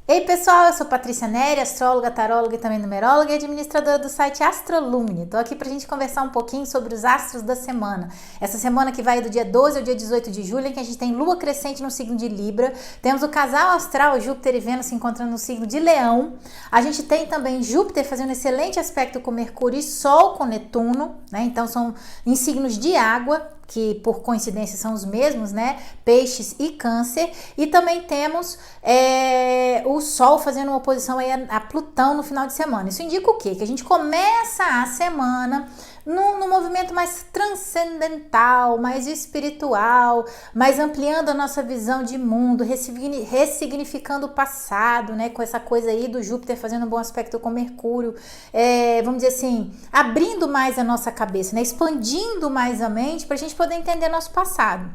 Ei pessoal, eu sou Patrícia Neri, astróloga, taróloga e também numeróloga e administradora do site Astrolumine. Tô aqui pra gente conversar um pouquinho sobre os astros da semana. Essa semana que vai do dia 12 ao dia 18 de julho, em que a gente tem Lua crescente no signo de Libra, temos o casal astral Júpiter e Vênus se encontrando no signo de Leão, a gente tem também Júpiter fazendo um excelente aspecto com Mercúrio e Sol com Netuno, né? Então são em signos de água, que por coincidência são os mesmos, né? Peixes e Câncer. E também temos o Sol fazendo uma oposição aí a Plutão no final de semana. Isso indica o quê? Que a gente começa a semana num movimento mais transcendental, mais espiritual, mais ampliando a nossa visão de mundo, ressignificando o passado, né? Com essa coisa aí do Júpiter fazendo um bom aspecto com Mercúrio, vamos dizer assim, abrindo mais a nossa cabeça, né? Expandindo mais a mente para a gente poder entender nosso passado.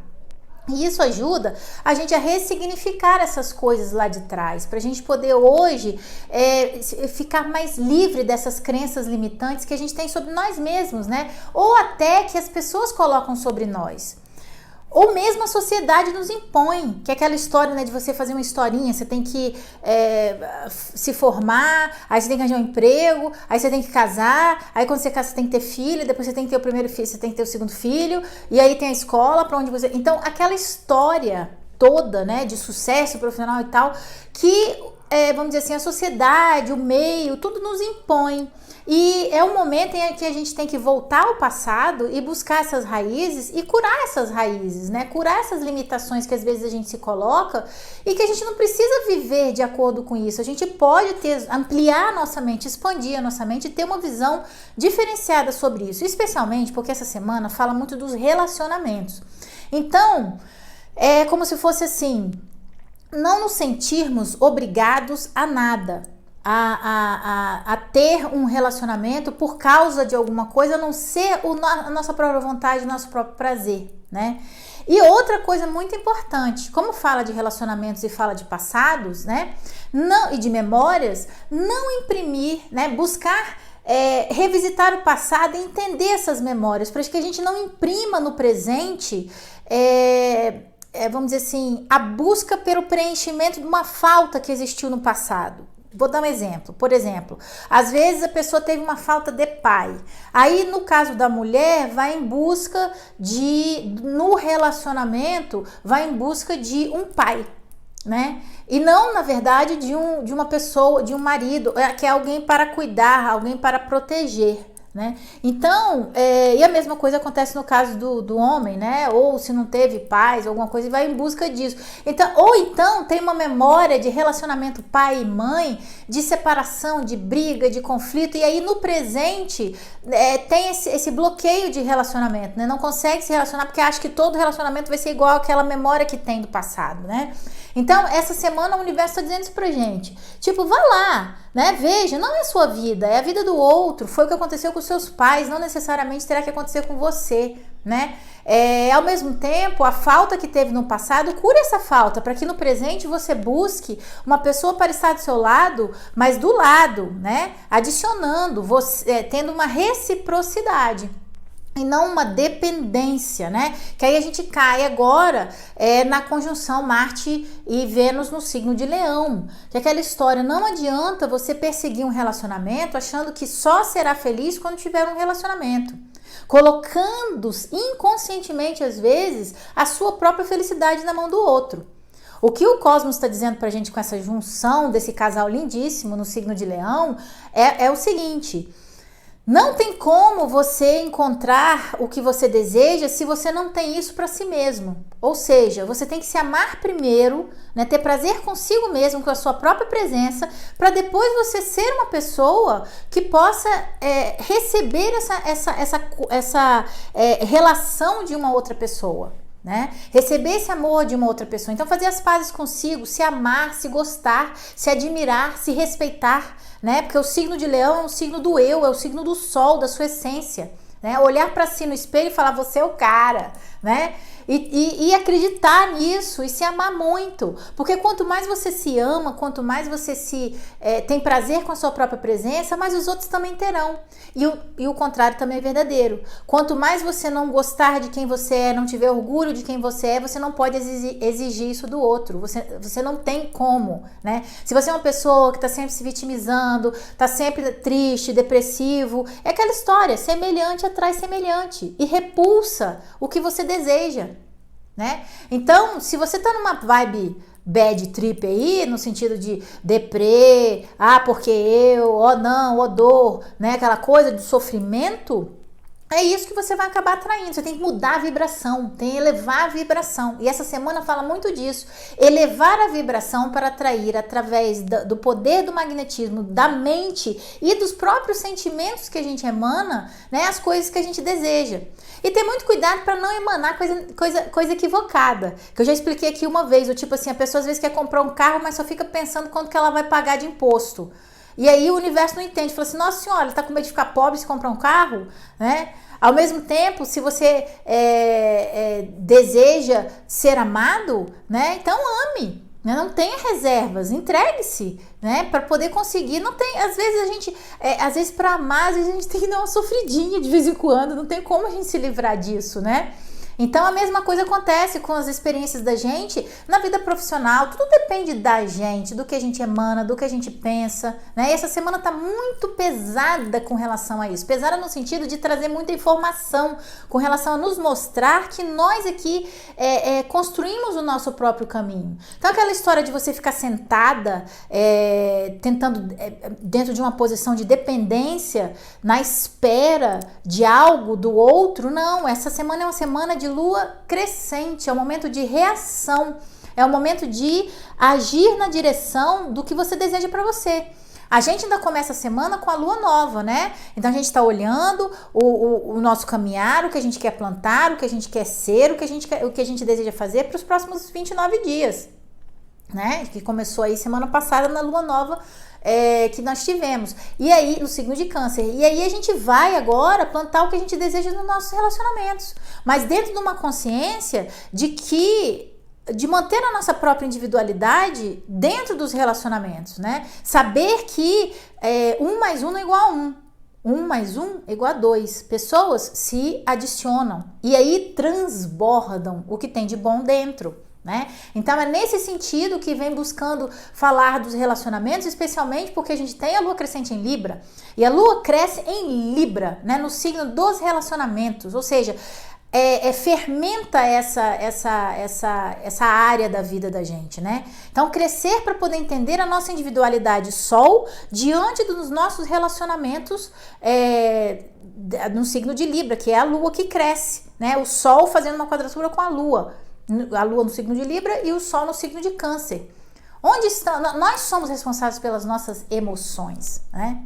E isso ajuda a gente a ressignificar essas coisas lá de trás, para a gente poder hoje ficar mais livre dessas crenças limitantes que a gente tem sobre nós mesmos, né? Ou até que as pessoas colocam sobre nós. Ou mesmo a sociedade nos impõe, que é aquela história, né, de você fazer uma historinha, você tem que se formar, aí você tem que arranjar um emprego, aí você tem que casar, aí quando você casa você tem que ter filho, depois você tem que ter o primeiro filho, você tem que ter o segundo filho, e aí tem a escola para onde você... Então, aquela história toda, né, de sucesso profissional e tal, que, vamos dizer assim, a sociedade, o meio, tudo nos impõe. E é um momento em que a gente tem que voltar ao passado e buscar essas raízes e curar essas raízes, né? Curar essas limitações que às vezes a gente se coloca e que a gente não precisa viver de acordo com isso. A gente pode ampliar a nossa mente, expandir a nossa mente e ter uma visão diferenciada sobre isso. Especialmente porque essa semana fala muito dos relacionamentos. Então, é como se fosse assim, não nos sentirmos obrigados a nada. A ter um relacionamento por causa de alguma coisa, a não ser a nossa própria vontade, o nosso próprio prazer, né? E outra coisa muito importante, como fala de relacionamentos e fala de passados, né? Não, e de memórias, não imprimir, né? Buscar revisitar o passado e entender essas memórias, para que a gente não imprima no presente, vamos dizer assim, a busca pelo preenchimento de uma falta que existiu no passado. Vou dar um exemplo. Por exemplo, às vezes a pessoa teve uma falta de pai. Aí, no caso da mulher, vai em busca no relacionamento, vai em busca de um pai, né? E não, na verdade, de uma pessoa, de um marido, que é alguém para cuidar, alguém para proteger, né? Então, e a mesma coisa acontece no caso do homem, né? Ou se não teve pais, alguma coisa, e vai em busca disso. Então, ou então tem uma memória de relacionamento pai e mãe, de separação, de briga, de conflito, e aí no presente tem esse bloqueio de relacionamento, né? Não consegue se relacionar porque acha que todo relacionamento vai ser igual àquela memória que tem do passado, né? Então, essa semana o universo está dizendo isso pra gente. Tipo, vá lá, né? Veja, não é a sua vida, é a vida do outro. Foi o que aconteceu com os seus pais, não necessariamente terá que acontecer com você, né? Ao mesmo tempo, a falta que teve no passado, cure essa falta, para que no presente você busque uma pessoa para estar do seu lado, mas do lado, né? Adicionando, tendo uma reciprocidade. E não uma dependência, né? Que aí a gente cai agora na conjunção Marte e Vênus no signo de Leão. Que é aquela história, não adianta você perseguir um relacionamento achando que só será feliz quando tiver um relacionamento. Colocando inconscientemente, às vezes, a sua própria felicidade na mão do outro. O que o Cosmos está dizendo pra gente com essa junção desse casal lindíssimo no signo de Leão é o seguinte... Não tem como você encontrar o que você deseja se você não tem isso para si mesmo. Ou seja, você tem que se amar primeiro, né, ter prazer consigo mesmo, com a sua própria presença, para depois você ser uma pessoa que possa receber essa relação de uma outra pessoa. Né? Receber esse amor de uma outra pessoa. Então fazer as pazes consigo, se amar, se gostar, se admirar, se respeitar, né? Porque o signo de Leão é um signo do eu, é o signo do sol, da sua essência, né? Olhar para si no espelho e falar, você é o cara, né? E acreditar nisso e se amar muito. Porque quanto mais você se ama, quanto mais você tem prazer com a sua própria presença, mais os outros também terão. E o contrário também é verdadeiro. Quanto mais você não gostar de quem você é, não tiver orgulho de quem você é, você não pode exigir isso do outro. Você não tem como, né? Se você é uma pessoa que está sempre se vitimizando, está sempre triste, depressivo, é aquela história, semelhante atrai semelhante e repulsa o que você deseja, né? Então, se você tá numa vibe bad trip aí, no sentido de deprê, porque não, dor, né? Aquela coisa do sofrimento, é isso que você vai acabar atraindo. Você tem que mudar a vibração, tem que elevar a vibração. E essa semana fala muito disso. Elevar a vibração para atrair, através do poder do magnetismo, da mente e dos próprios sentimentos que a gente emana, né, as coisas que a gente deseja. E ter muito cuidado para não emanar coisa equivocada. Que eu já expliquei aqui uma vez. Tipo assim, a pessoa às vezes quer comprar um carro, mas só fica pensando quanto que ela vai pagar de imposto. E aí o universo não entende, fala assim, nossa senhora, ele tá com medo de ficar pobre se comprar um carro, né? Ao mesmo tempo, se você deseja ser amado, né? Então ame, né? Não tenha reservas, entregue-se, né? Para poder conseguir, não tem, às vezes a gente, às vezes para amar, às vezes a gente tem que dar uma sofridinha de vez em quando, não tem como a gente se livrar disso, né? Então a mesma coisa acontece com as experiências da gente na vida profissional, tudo depende da gente, do que a gente emana, do que a gente pensa, né? E essa semana tá muito pesada com relação a isso, pesada no sentido de trazer muita informação, com relação a nos mostrar que nós aqui construímos o nosso próprio caminho. Então aquela história de você ficar sentada, tentando, dentro de uma posição de dependência, na espera de algo do outro, não, essa semana é uma semana de lua crescente, é um momento de reação, é um momento de agir na direção do que você deseja para você. A gente ainda começa a semana com a lua nova, né? Então a gente está olhando o nosso caminhar, o que a gente quer plantar, o que a gente quer ser, o que a gente deseja fazer para os próximos 29 dias, né? Que começou aí semana passada na lua nova que nós tivemos, e aí no signo de Câncer, e aí a gente vai agora plantar o que a gente deseja nos nossos relacionamentos, mas dentro de uma consciência de manter a nossa própria individualidade dentro dos relacionamentos, né? Saber que 1 mais 1 não é igual a 1. 1 mais 1 é igual a 2. Pessoas se adicionam e aí transbordam o que tem de bom dentro, né? Então é nesse sentido que vem buscando falar dos relacionamentos, especialmente porque a gente tem a lua crescente em Libra, e a lua cresce em Libra, né, no signo dos relacionamentos, ou seja, fermenta essa área da vida da gente, né? Então crescer para poder entender a nossa individualidade Sol diante dos nossos relacionamentos no signo de Libra, que é a lua que cresce, né? O Sol fazendo uma quadratura com a lua no signo de Libra e o Sol no signo de Câncer. Onde está? Nós somos responsáveis pelas nossas emoções, né?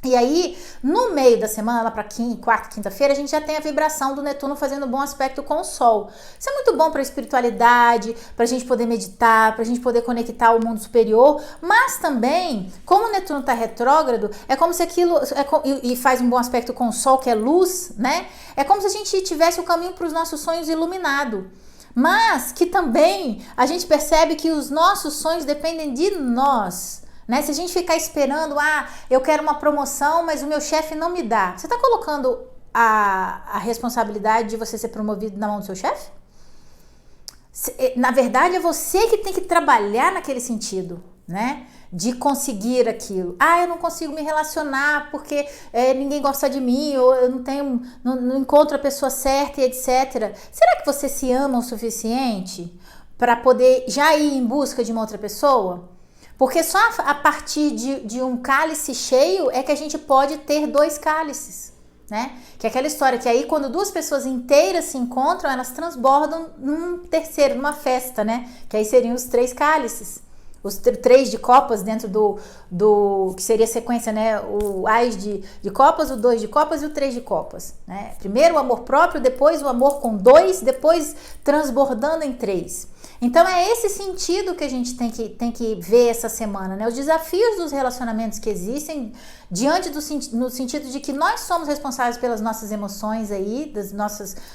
E aí, no meio da semana, lá para quarta, quinta-feira, a gente já tem a vibração do Netuno fazendo um bom aspecto com o Sol. Isso é muito bom para a espiritualidade, para a gente poder meditar, para a gente poder conectar ao mundo superior, mas também, como o Netuno está retrógrado, é como se aquilo, e faz um bom aspecto com o Sol, que é luz, né? É como se a gente tivesse o caminho para os nossos sonhos iluminado. Mas que também a gente percebe que os nossos sonhos dependem de nós, né? Se a gente ficar esperando, eu quero uma promoção, mas o meu chefe não me dá. Você está colocando a responsabilidade de você ser promovido na mão do seu chefe? Na verdade, é você que tem que trabalhar naquele sentido, né? De conseguir aquilo. Eu não consigo me relacionar porque ninguém gosta de mim, ou eu não encontro a pessoa certa e etc. Será que você se ama o suficiente para poder já ir em busca de uma outra pessoa? Porque só a partir de um cálice cheio é que a gente pode ter 2 cálices, né? Que é aquela história que aí quando 2 pessoas inteiras se encontram, elas transbordam num terceiro, numa festa, né? Que aí seriam os 3 cálices. Os 3 de copas dentro do que seria a sequência, né? O Ás de copas, o 2 de copas e o 3 de copas, né? Primeiro o amor próprio, depois o amor com 2, depois transbordando em 3. Então é esse sentido que a gente tem que ver essa semana, né? Os desafios dos relacionamentos que existem no sentido de que nós somos responsáveis pelas nossas emoções aí,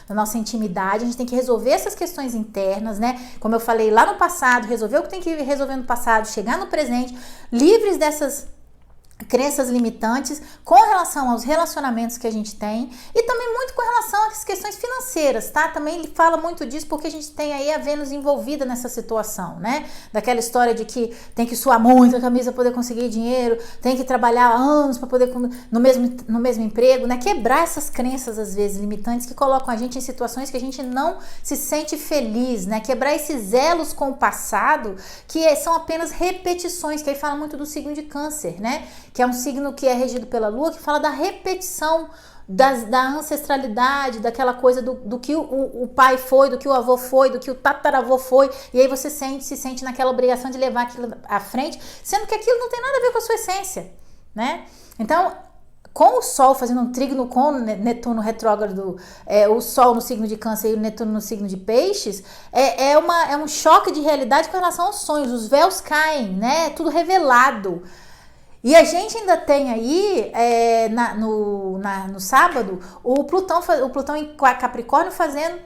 da nossa intimidade. A gente tem que resolver essas questões internas, né? Como eu falei lá no passado, resolver o que tem que resolver no passado, chegar no presente, livres dessas crenças limitantes com relação aos relacionamentos que a gente tem e também muito com relação às questões financeiras, tá? Também ele fala muito disso porque a gente tem aí a Vênus envolvida nessa situação, né? Daquela história de que tem que suar muito a camisa para poder conseguir dinheiro, tem que trabalhar anos para poder no mesmo emprego, né? Quebrar essas crenças às vezes limitantes que colocam a gente em situações que a gente não se sente feliz, né? Quebrar esses elos com o passado que são apenas repetições, que aí fala muito do signo de Câncer, né? Que é um signo que é regido pela Lua, que fala da repetição da ancestralidade, daquela coisa do que o pai foi, do que o avô foi, do que o tataravô foi, e aí você se sente naquela obrigação de levar aquilo à frente, sendo que aquilo não tem nada a ver com a sua essência, né? Então, com o Sol fazendo um trígono com Netuno retrógrado, o Sol no signo de Câncer e o Netuno no signo de Peixes, é um choque de realidade com relação aos sonhos, os véus caem, né? Tudo revelado. E a gente ainda tem aí, no sábado, o Plutão em Capricórnio fazendo,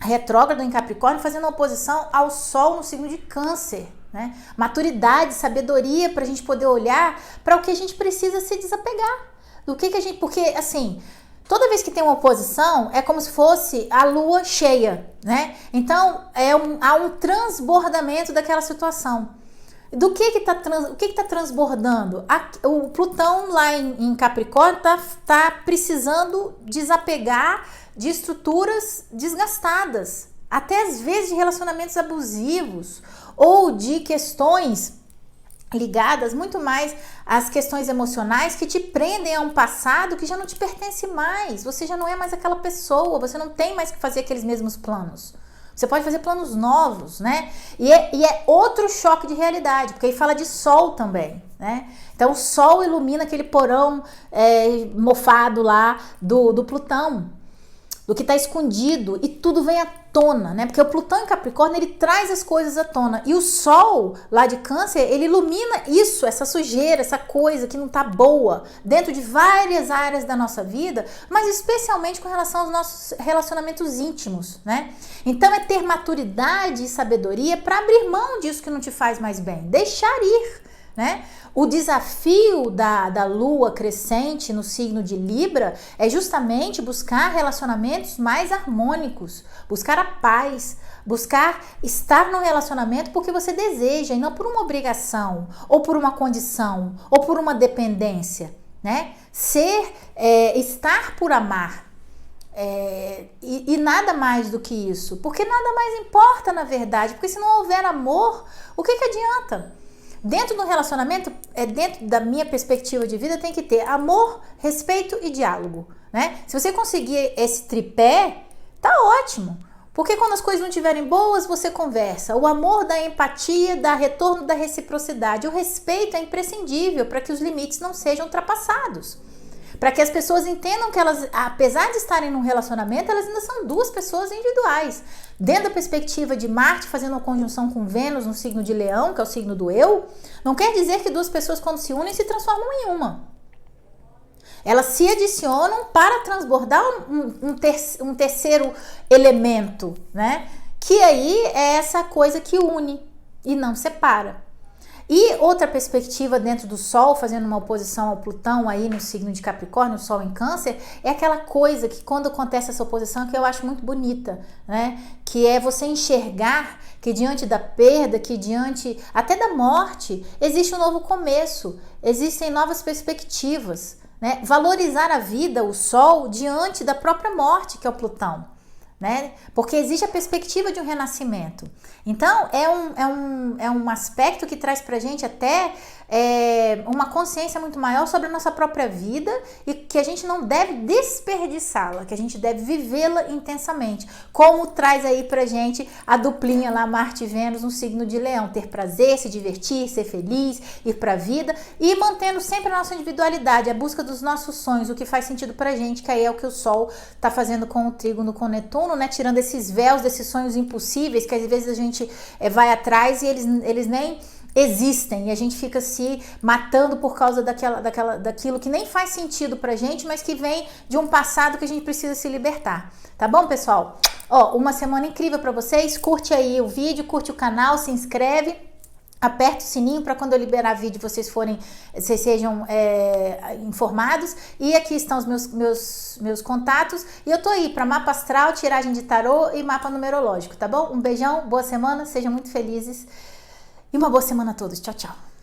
retrógrado em Capricórnio, fazendo uma oposição ao Sol no signo de Câncer, né? Maturidade, sabedoria para a gente poder olhar para o que a gente precisa se desapegar. Porque assim, toda vez que tem uma oposição, é como se fosse a lua cheia, né? Então, há um transbordamento daquela situação. Do que tá transbordando? O Plutão lá em Capricórnio tá precisando desapegar de estruturas desgastadas, até às vezes de relacionamentos abusivos ou de questões ligadas muito mais às questões emocionais que te prendem a um passado que já não te pertence mais. Você já não é mais aquela pessoa, você não tem mais que fazer aqueles mesmos planos. Você pode fazer planos novos, né? E é outro choque de realidade, porque aí fala de Sol também, né? Então o Sol ilumina aquele porão mofado lá do Plutão, do que está escondido, e tudo vem à tona, né? Porque o Plutão em Capricórnio, ele traz as coisas à tona, e o Sol lá de Câncer, ele ilumina isso, essa sujeira, essa coisa que não tá boa, dentro de várias áreas da nossa vida, mas especialmente com relação aos nossos relacionamentos íntimos, né? Então é ter maturidade e sabedoria para abrir mão disso que não te faz mais bem, deixar ir, né? O desafio da Lua crescente no signo de Libra é justamente buscar relacionamentos mais harmônicos, buscar a paz, buscar estar no relacionamento porque você deseja e não por uma obrigação, ou por uma condição, ou por uma dependência, né? Estar por amar. E nada mais do que isso, porque nada mais importa na verdade, porque se não houver amor, o que adianta? Dentro do relacionamento, dentro da minha perspectiva de vida, tem que ter amor, respeito e diálogo, né? Se você conseguir esse tripé, tá ótimo. Porque quando as coisas não estiverem boas, você conversa. O amor dá empatia, dá retorno da reciprocidade. O respeito é imprescindível para que os limites não sejam ultrapassados. Para que as pessoas entendam que elas, apesar de estarem num relacionamento, elas ainda são duas pessoas individuais. Dentro da perspectiva de Marte fazendo uma conjunção com Vênus no signo de Leão, que é o signo do eu, não quer dizer que duas pessoas quando se unem se transformam em uma. Elas se adicionam para transbordar um terceiro elemento, né? Que aí é essa coisa que une e não separa. E outra perspectiva dentro do Sol, fazendo uma oposição ao Plutão aí no signo de Capricórnio, o Sol em Câncer, é aquela coisa que quando acontece essa oposição, que eu acho muito bonita, né? Que é você enxergar que diante da perda, que diante até da morte, existe um novo começo, existem novas perspectivas, né? Valorizar a vida, o Sol, diante da própria morte, que é o Plutão. Né? Porque existe a perspectiva de um renascimento. Então é um aspecto que traz pra gente até uma consciência muito maior sobre a nossa própria vida e que a gente não deve desperdiçá-la, que a gente deve vivê-la intensamente, como traz aí pra gente a duplinha lá Marte e Vênus no signo de Leão, ter prazer, se divertir, ser feliz, ir pra vida e mantendo sempre a nossa individualidade, a busca dos nossos sonhos, o que faz sentido pra gente, que aí é o que o Sol tá fazendo com o trígono com Netuno aluno, né, tirando esses véus, desses sonhos impossíveis, que às vezes a gente vai atrás e eles nem existem, e a gente fica se matando por causa daquilo que nem faz sentido pra gente, mas que vem de um passado que a gente precisa se libertar. Tá bom, pessoal? Ó, uma semana incrível pra vocês. Curte aí o vídeo, curte o canal, se inscreve. Aperta o sininho para quando eu liberar vídeo vocês sejam informados. E aqui estão os meus contatos. E eu tô aí para mapa astral, tiragem de tarô e mapa numerológico, tá bom? Um beijão, boa semana, sejam muito felizes. E uma boa semana a todos. Tchau, tchau.